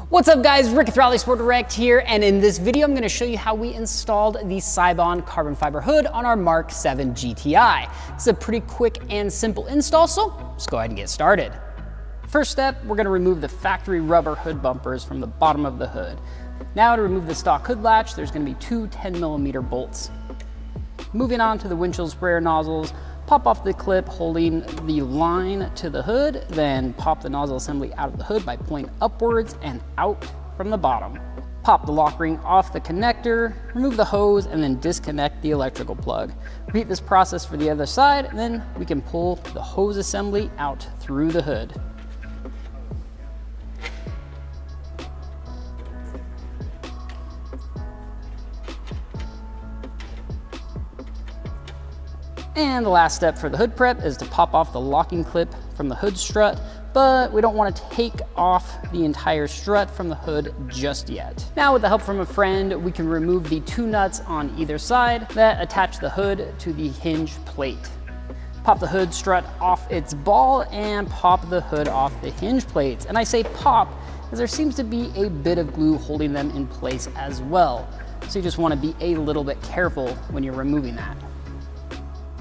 What's up guys, Rick with RallySport Direct here, and in this video I'm going to show you how we installed the Seibon carbon fiber hood on our MK7 GTI. It's a pretty quick and simple install, so let's go ahead and get started. First step, we're going to remove the factory rubber hood bumpers from the bottom of the hood. Now to remove the stock hood latch, there's going to be two 10mm bolts. Moving on to the windshield sprayer nozzles, pop off the clip holding the line to the hood, then pop the nozzle assembly out of the hood by pulling upwards and out from the bottom. Pop the lock ring off the connector, remove the hose, and then disconnect the electrical plug. Repeat this process for the other side, and then we can pull the hose assembly out through the hood. And the last step for the hood prep is to pop off the locking clip from the hood strut, but we don't want to take off the entire strut from the hood just yet. Now with the help from a friend, we can remove the two nuts on either side that attach the hood to the hinge plate. Pop the hood strut off its ball and pop the hood off the hinge plates. And I say pop as there seems to be a bit of glue holding them in place as well. So you just want to be a little bit careful when you're removing that.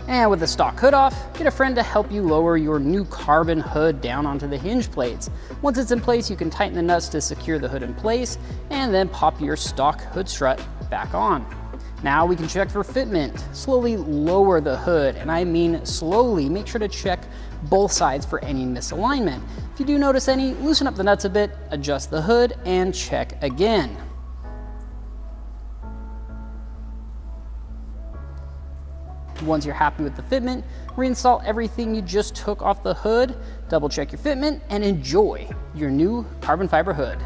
And with the stock hood off, get a friend to help you lower your new carbon hood down onto the hinge plates. Once it's in place, you can tighten the nuts to secure the hood in place and then pop your stock hood strut back on. Now we can check for fitment. Slowly lower the hood, and I mean slowly. Make sure to check both sides for any misalignment. If you do notice any, loosen up the nuts a bit, adjust the hood, and check again. Once you're happy with the fitment, reinstall everything you just took off the hood, double check your fitment, and enjoy your new carbon fiber hood.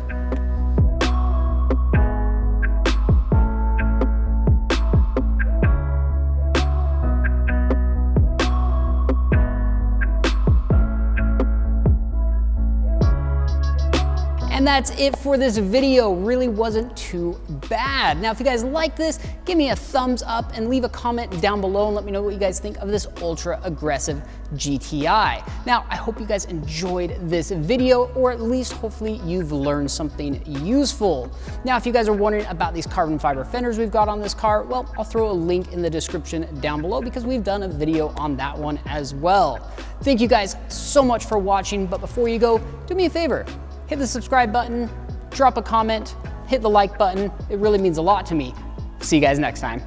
And that's it for this video. Really wasn't too bad. Now, if you guys like this, give me a thumbs up and leave a comment down below and let me know what you guys think of this ultra aggressive GTI. Now, I hope you guys enjoyed this video, or at least hopefully you've learned something useful. Now, if you guys are wondering about these carbon fiber fenders we've got on this car, well, I'll throw a link in the description down below because we've done a video on that one as well. Thank you guys so much for watching, but before you go, do me a favor. Hit the subscribe button, drop a comment, hit the like button. It really means a lot to me. See you guys next time.